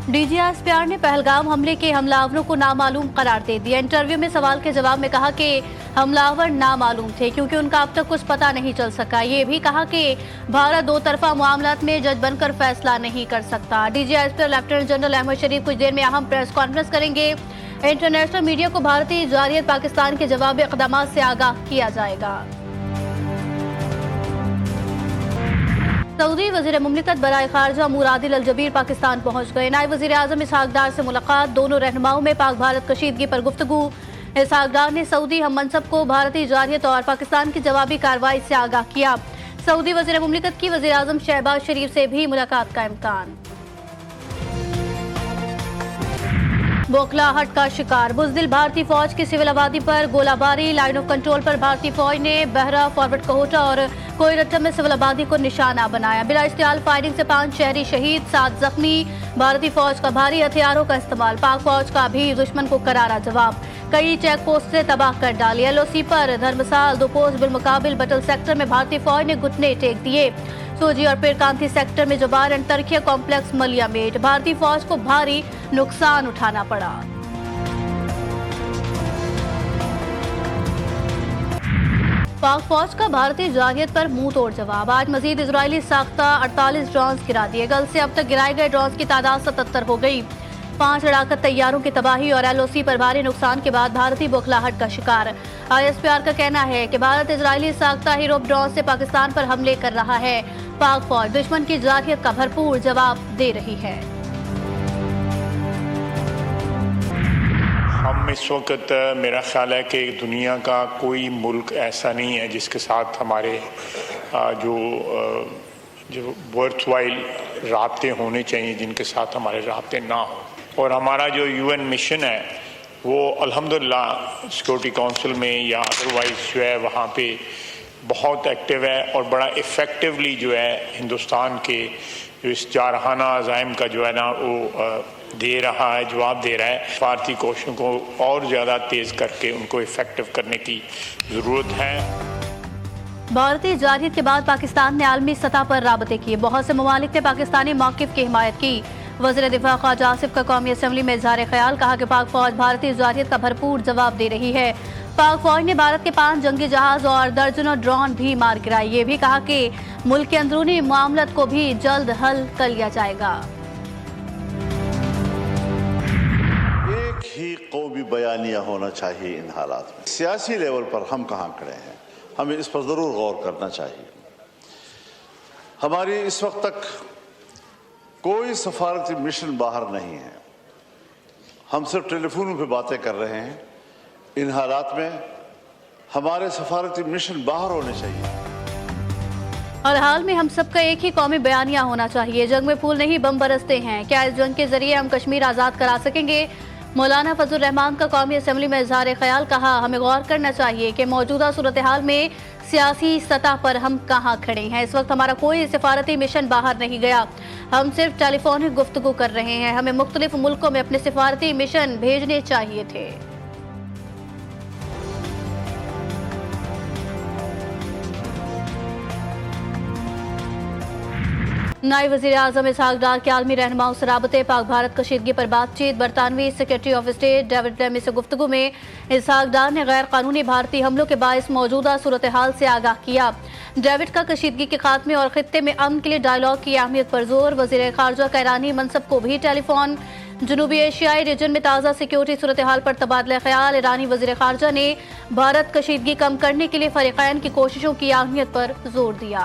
डीजीएसपीआर ने पहलगाम हमले के हमलावरों को नामालूम करार दे दिया। इंटरव्यू में सवाल के जवाब में कहा कि हमलावर नामालूम थे क्योंकि उनका अब तक कुछ पता नहीं चल सका। ये भी कहा कि भारत दो तरफा मामलात में जज बनकर फैसला नहीं कर सकता। डीजीएसपीआर लेफ्टिनेंट जनरल अहमद शरीफ कुछ देर में अहम प्रेस कॉन्फ्रेंस करेंगे। इंटरनेशनल मीडिया को भारतीय जारियत पाकिस्तान के जवाबी इक़दामात से आगाह किया जाएगा। सऊदी वज़ीर मुमलिकत बराए खारजा मुरादिल अल जबीर पाकिस्तान पहुंच गए। नायब वज़ीर आज़म इसहाक डार से मुलाकात। दोनों रहनुमाओं में पाक भारत कशीदगी पर गुफ्तगू। इसहाक डार ने सऊदी हम मनसब को भारतीय जारियत और पाकिस्तान की जवाबी कार्रवाई से आगाह किया। सऊदी वज़ीर मुमलिकत की वज़ीर आज़म शहबाज शरीफ से भी मुलाकात का इम्कान। बौखलाहट का शिकार बुज़दिल भारतीय फौज की सिविल आबादी पर गोलाबारी। लाइन ऑफ कंट्रोल पर भारतीय फौज ने बहरा, फॉरवर्ड कोहोटा और कोयरट्टा में सिविल आबादी को निशाना बनाया। बिला इश्तियाल फायरिंग से 5 शहरी शहीद, 7 जख्मी। भारतीय फौज का भारी हथियारों का इस्तेमाल। पाक फौज का भी दुश्मन को करारा जवाब। कई चेक पोस्ट से तबाह कर डाली। एलओसी पर धर्मसाल 2 पोस्ट बिलमुकाबिल बटल सेक्टर में भारतीय फौज ने घुटने टेक दिए। सोजी और पीरकांती सेक्टर में जबार एंड तरखिया कॉम्प्लेक्स मलियामेट। भारतीय फौज को भारी नुकसान उठाना पड़ा। पाक फौज का भारतीय जारियत पर मुंह तोड़ जवाब। आज मजीद इजरायली साख्ता 48 ड्रोन गिरा दिए। कल से अब तक गिराए गए ड्रोन की तादाद 77 हो गई। 5 लड़ाकत तैयारों की तबाही और एलओसी पर भारी नुकसान के बाद भारतीय बौखलाहट का शिकार। आईएसपीआर का कहना है कि भारत इजरायली साख्ता हीरोप ड्रोन से पाकिस्तान पर हमले कर रहा है। पाक फौज दुश्मन की जारियत का भरपूर जवाब दे रही है। हम इस वक्त मेरा ख्याल है कि दुनिया का कोई मुल्क ऐसा नहीं है जिसके साथ हमारे जो वर्थवाइल राब्ते होने चाहिए, जिनके साथ हमारे राब्ते ना हो। और हमारा जो यूएन मिशन है वो अल्हम्दुलिल्लाह सिक्योरिटी काउंसिल में या अदरवाइज जो है वहाँ पे बहुत एक्टिव है और बड़ा इफ़ेक्टिवली जो है हिंदुस्तान के जो इस जारहाना अज़ाइम का जो है ना वो दे रहा है, जवाब दे रहा है। भारतीय कोशिशों को और ज़्यादा तेज़ करके उनको इफ़ेक्टिव करने की ज़रूरत है। भारतीय जारियत के बाद पाकिस्तान ने आलमी सतह पर राबते किए। बहुत से ममालिक ने पाकिस्तानी मौक़िफ़ की हिमायत की। वज़ीर दिफा ख्वाजा आसिफ का कौमी असम्बली में इज़हार ख्याल, कहा कि पाक फौज भारतीय जारियत का भरपूर जवाब दे रही है। पाक फौज ने भारत के 5 जंगी जहाज और दर्जनों ड्रोन भी मार गिराए। ये भी कहा कि मुल्क के अंदरूनी मामलत को भी जल्द हल कर लिया जाएगा। एक ही कौमी बयानिया होना चाहिए इन हालात में। सियासी लेवल पर हम कहाँ खड़े हैं, हमें इस पर ज़रूर गौर करना चाहिए। हमारी इस वक्त तक कोई सफारती मिशन बाहर नहीं है। हम सिर्फ टेलीफोन पे बातें कर रहे हैं। इन हालात में हमारे सफारती मिशन बाहर होने चाहिए। और हाल में हम सबका एक ही कौमी बयानिया होना चाहिए। जंग में फूल नहीं बम बरसते हैं। क्या इस जंग के जरिए हम कश्मीर आज़ाद करा सकेंगे? मौलाना फजल रहमान का कौमी असम्बली में इज़हार ख्याल, कहा हमें गौर करना चाहिए कि मौजूदा सूरत हाल में सियासी सतह पर हम कहाँ खड़े हैं। इस वक्त हमारा कोई सिफारती मिशन बाहर नहीं गया। हम सिर्फ टेलीफोनिक गुफ्तगू कर रहे हैं। हमें मुख्तलिफ मुल्कों में अपने सिफारती मिशन भेजने चाहिए थे। नायब वज़ीर आज़म इसहाक डार के आलमी रहनुमाओं से राबते। पाक भारत कशीदगी पर बातचीत। बरतानवी secretary of state David Lammy से गुफ्तगू में इसहाक डार ने गैर कानूनी भारतीय हमलों के बायस मौजूदा सूरत हाल से आगाह किया। डेविड का कशीदगी के खात्मे और खित्ते में अमन के लिए डायलॉग की अहमियत पर जोर। वज़ीर खारजा का ईरानी मनसब को भी टेलीफोन। जनूबी एशियाई रीजन में ताज़ा सिक्योरिटी सूरत हाल पर तबादला ख्याल। ईरानी वज़ीर खारजा ने भारत कशीदगी कम करने के लिए फ़रीक़ैन की कोशिशों की अहमियत पर जोर दिया।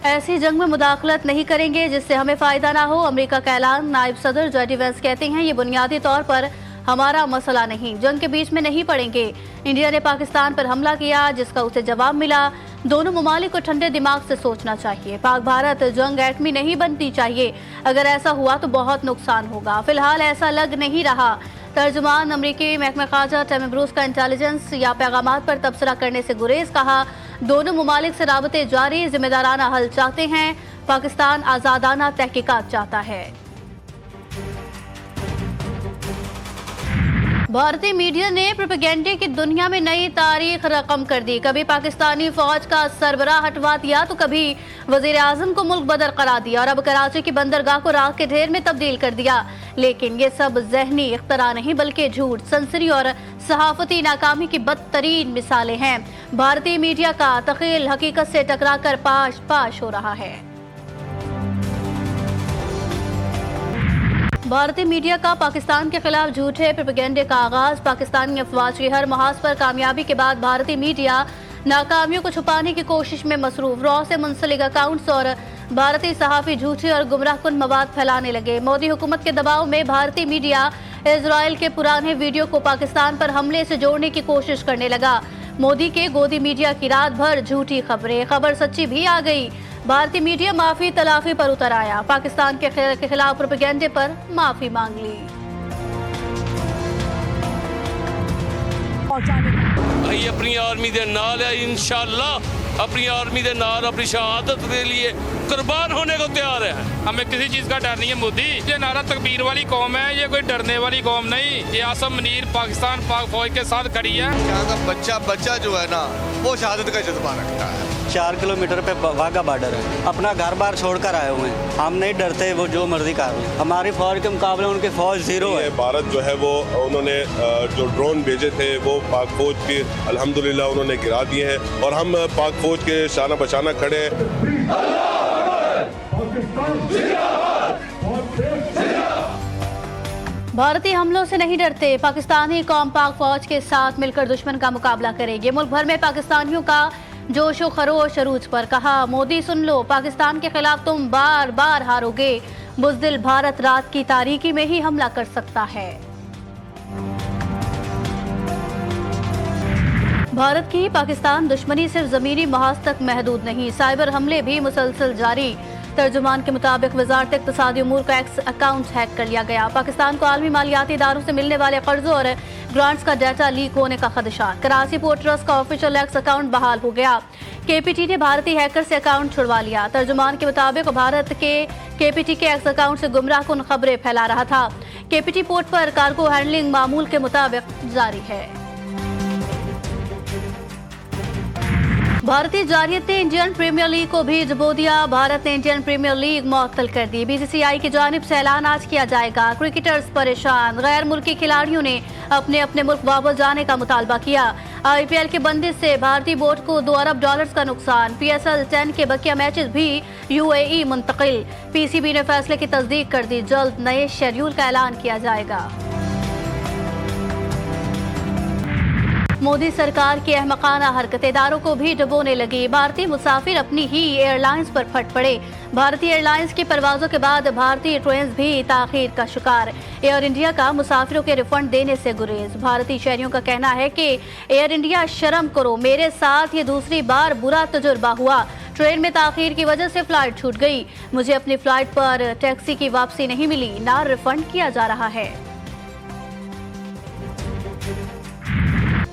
ऐसी जंग में मुदाखलत नहीं करेंगे जिससे हमें फ़ायदा ना हो, अमेरिका का ऐलान। नायब सदर जेडी वेंस कहते हैं ये बुनियादी तौर पर हमारा मसला नहीं, जंग के बीच में नहीं पड़ेंगे। इंडिया ने पाकिस्तान पर हमला किया जिसका उसे जवाब मिला। दोनों ममालिक को ठंडे दिमाग से सोचना चाहिए। पाक भारत जंग एटमी नहीं बननी चाहिए। अगर ऐसा हुआ तो बहुत नुकसान होगा। फिलहाल ऐसा लग नहीं रहा। तर्जुमान अमरीकी महकमा खारजा टेम ब्रूस का इंटेलिजेंस या पैगामात पर तबसरा करने से गुरेज, कहा दोनों ममालिक से राबते जारी, जिम्मेदाराना हल चाहते हैं। पाकिस्तान आज़ादाना तहकीकात चाहता है। भारतीय मीडिया ने प्रोपेगेंडे की दुनिया में नई तारीख रकम कर दी। कभी पाकिस्तानी फौज का सरबराह हटवा दिया तो कभी वजीर आजम को मुल्क बदर करार दिया और अब कराची की बंदरगाह को राख के ढेर में तब्दील कर दिया। लेकिन ये सब जहनी इख्तरा नहीं बल्कि झूठ, सनसरी और सहाफती नाकामी की बदतरीन मिसालें हैं। भारतीय मीडिया का तख़ील हकीकत से टकराकर पाश पाश हो रहा है। भारतीय मीडिया का पाकिस्तान के खिलाफ झूठे प्रोपेगेंडे का आगाज। पाकिस्तानी अफवाज की हर महाज पर कामयाबी के बाद भारतीय मीडिया नाकामियों को छुपाने की कोशिश में मसरूफ। रॉ से मुंसलिक अकाउंट्स और भारतीय सहाफ़ी झूठे और गुमराहकुन मवाद फैलाने लगे। मोदी हुकूमत के दबाव में भारतीय मीडिया इजराइल के पुराने वीडियो को पाकिस्तान पर हमले से जोड़ने की कोशिश करने लगा। मोदी के गोदी मीडिया की रात भर झूठी खबरें, खबर सच्ची भी आ गई। भारतीय मीडिया माफी तलाफी पर उतर आया, पाकिस्तान के खिलाफ प्रोपेगेंडे पर माफी मांग ली। भाई अपनी आर्मी दे नाल है, इंशाअल्लाह अपनी आर्मी दे नाल अपनी शहादत के लिए कुर्बान होने को तैयार है। हमें किसी चीज का डर नहीं है। मोदी ये नारा तकबीर वाली कौम है, ये कोई डरने वाली कौम नहीं। ये आसम मुनीर पाकिस्तान पाक फौज के साथ खड़ी है। यहाँ का बच्चा जो है ना वो शहादत का जज्बा रखता है। 4 किलोमीटर पे वाघा बॉर्डर है, अपना घर बार छोड़कर आए हुए हैं। हम नहीं डरते, वो जो मर्जी कर रहे हैं। हमारी फौज के मुकाबले उनकी फौज जीरो है। भारत जो है वो उन्होंने जो ड्रोन भेजे थे वो पाक फौज की अल्हम्दुलिल्लाह उन्होंने गिरा दिए हैं और हम पाक फौज के शाना बचाना खड़े हैं। भारतीय हमलों से नहीं डरते, पाकिस्तानी कौम पाक फौज के साथ मिलकर दुश्मन का मुकाबला करेगी। मुल्क भर में पाकिस्तानियों का जोशो खरोश अरूज पर। कहा मोदी सुन लो, पाकिस्तान के खिलाफ तुम बार बार हारोगे। बुज़दिल भारत रात की तारीकी में ही हमला कर सकता है। भारत की पाकिस्तान दुश्मनी सिर्फ जमीनी महाज तक महदूद नहीं, साइबर हमले भी मुसलसल जारी। तर्जुमान के मुताबिक वजारत इक़्तिसादी उमूर का एक्स अकाउंट हैक कर लिया गया। पाकिस्तान को आलमी मालियाती इदारों से मिलने वाले कर्जों और ग्रांट्स का डाटा लीक होने का खदशा। कराची पोर्ट ट्रस्ट का ऑफिशियल एक्स अकाउंट बहाल हो गया। केपीटी ने भारतीय हैकर से अकाउंट छुड़वा लिया। तर्जुमान के मुताबिक भारत के केपीटी के एक्स अकाउंट से गुमराहकुन खबरें फैला रहा था। केपीटी पोर्ट पर कार्गो हैंडलिंग मामूल के मुताबिक जारी है। भारतीय जारियत ने इंडियन प्रीमियर लीग को भी डुबो दिया। भारत ने इंडियन प्रीमियर लीग मुअत्तल कर दी। बीसीसीआई की जानिब से ऐलान आज किया जाएगा। क्रिकेटर्स परेशान, गैर मुल्की खिलाड़ियों ने अपने अपने मुल्क वापस जाने का मुतालबा किया। आईपीएल के बंदिश से भारतीय बोर्ड को $2 अरब का नुकसान। PSL 10 के बकिया मैचेस भी UAE मुंतकिल। पीसीबी ने फैसले की तस्दीक कर दी, जल्द नए शेड्यूल का ऐलान किया जाएगा। मोदी सरकार की अहमकाना हरकत इदारों को भी डुबोने लगी। भारतीय मुसाफिर अपनी ही एयरलाइंस पर फट पड़े। भारतीय एयरलाइंस की परवाजों के बाद भारतीय ट्रेन भी ताखीर का शिकार। एयर इंडिया का मुसाफिरों के रिफंड देने से गुरेज। भारतीय शहरियों का कहना है कि एयर इंडिया शर्म करो, मेरे साथ ये दूसरी बार बुरा तजुर्बा हुआ। ट्रेन में ताखीर की वजह से फ्लाइट छूट गई। मुझे अपनी फ्लाइट पर टैक्सी की वापसी नहीं मिली, ना रिफंड किया जा रहा है।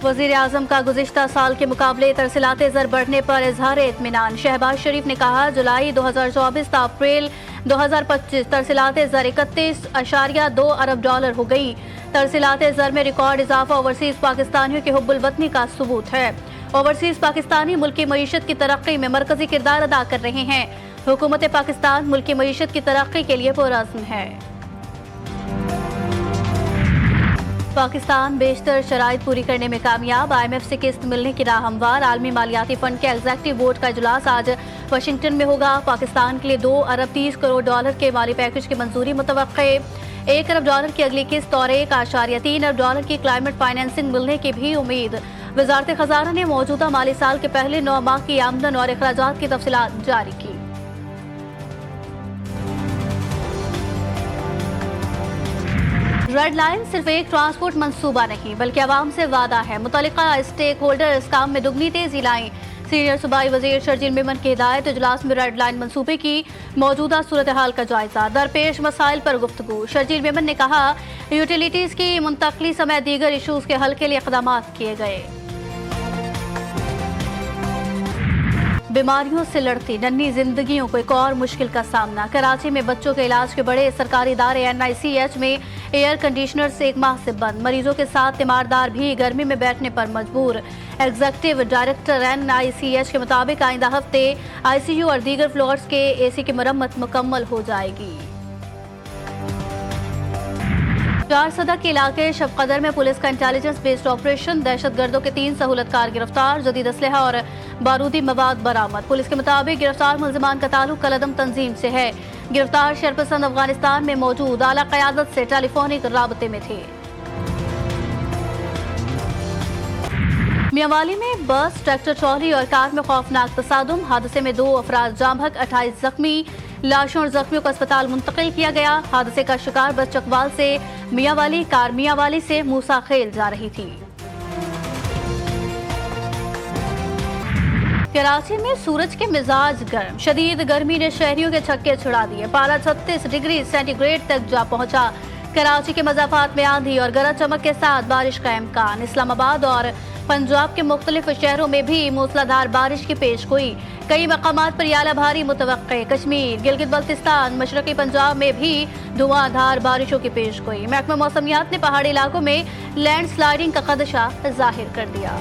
वज़ीर आज़म का गुज़िश्ता साल के मुकाबले तरसीलात ज़र बढ़ने पर इज़हार इत्मीनान। शहबाज शरीफ ने कहा जुलाई 2024 से अप्रैल 2025 तरसीलात ज़र 31.2 अरब डॉलर हो गई। तरसीलात ज़र में रिकॉर्ड इजाफा ओवरसीज़ पाकिस्तानियों के हुब्बुल वतनी का सबूत है। ओवरसीज़ पाकिस्तानी मुल्की मईशत की तरक्की में मरकजी किरदार अदा कर रहे हैं। हुकूमत पाकिस्तान मुल्की मईशत की तरक्की के लिए पुरअज़्म है। पाकिस्तान बेशतर शराइत पूरी करने में कामयाब। IMF से किस्त मिलने की राह हमवार। आलमी मालियाती फंड के एग्जेक्टिव बोर्ड का इजलास आज वाशिंगटन में होगा। पाकिस्तान के लिए $2 अरब 30 करोड़ के माली पैकेज की मंजूरी मुतवक्के। $1 अरब की अगली किस्त और $1.3 अरब की क्लाइमेट फाइनेंसिंग मिलने की भी उम्मीद। वजारत खजाना ने मौजूदा माली साल के पहले 9 माह की आमदन और अखराजात की तफसीलात जारी की। रेड लाइन सिर्फ एक ट्रांसपोर्ट मंसूबा नहीं बल्कि आवाम से वादा है। मुतल्लिका स्टेक होल्डर इस काम में दुगनी तेजी लाएं। सीनियर सूबाई वजीर शर्जील मेमन की हिदायत। इजलास में रेड लाइन मंसूबे की मौजूदा सूरत हाल का जायजा। दरपेश मसाइल पर गुफ्तगू। शर्जील मेमन ने कहा यूटिलिटीज की मुंतकली समेत दीगर इशूज के हल के लिए इक़दामात किए गए। बीमारियों से लड़ती नन्ही जिंदगियों को एक और मुश्किल का सामना। कराची में बच्चों के इलाज के बड़े सरकारी इदारे NICH में एयर कंडीशनर से 1 माह से बंद। मरीजों के साथ तीमारदार भी गर्मी में बैठने पर मजबूर। एग्जीक्यूटिव डायरेक्टर NICH के मुताबिक आइंदा हफ्ते ICU और दीगर फ्लोर्स के AC की मरम्मत मुकम्मल हो जाएगी। चारसदा के इलाके शबकदर में पुलिस का इंटेलिजेंस बेस्ड ऑपरेशन। दहशतगर्दों के 3 सहूलतकार गिरफ्तार। जदीद असलहा और बारूदी मवाद बरामद। पुलिस के मुताबिक गिरफ्तार मुलजिमान का ताल्लुक कलदम तंजीम से है। गिरफ्तार शरपसंद अफगानिस्तान में मौजूद आला क़यादत से टेलीफोनिक राबते में थे। मियांवाली में बस, ट्रैक्टर ट्रॉली और कार में खौफनाक तसादुम। हादसे में 2 अफराद जाँ बहक, 28 जख्मी। लाशों और जख्मियों को अस्पताल मुंतकिल किया गया। हादसे का शिकार बस चकवाल से मियांवाली, कार मियांवाली से मूसा खेल जा रही थी। कराची में सूरज के मिजाज गर्म। शदीद गर्मी ने शहरियों के छक्के छुड़ा दिए। पारा 36 डिग्री सेंटीग्रेड तक जा पहुंचा। कराची के मज़ाफात में आंधी और गरज चमक के साथ बारिश का इम्कान। इस्लामाबाद और पंजाब के मुख्तलिफ शहरों में भी मूसलाधार बारिश की पेशगोई। कई मकामात पर याला भारी मुतवक्के। कश्मीर, गिलगित बल्तिस्तान, मशरकी पंजाब में भी धुआंधार बारिशों की पेशगोई। महकमा मौसमियात ने पहाड़ी इलाकों में लैंडस्लाइडिंग का खदशा जाहिर कर दिया।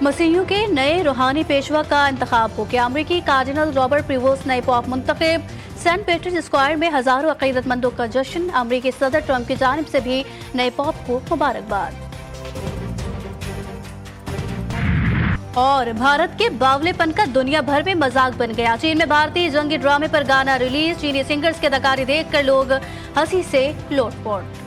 मसीहियों के नए रूहानी पेशवा का इंतखाब हो गया। अमरीकी कार्डिनल रॉबर्ट प्रीवोस्ट नए पॉप मुंतखब। सेंट पीटर्स स्क्वायर में हजारों अकीदतमंदों का जश्न। अमरीकी सदर ट्रंप की जानिब से भी नए पॉप को मुबारकबाद। और भारत के बावलेपन का दुनिया भर में मजाक बन गया। चीन में भारतीय जंगी ड्रामे पर गाना रिलीज। चीनी सिंगर्स की अदाकारी देखकर लोग हंसी से लोटपोट।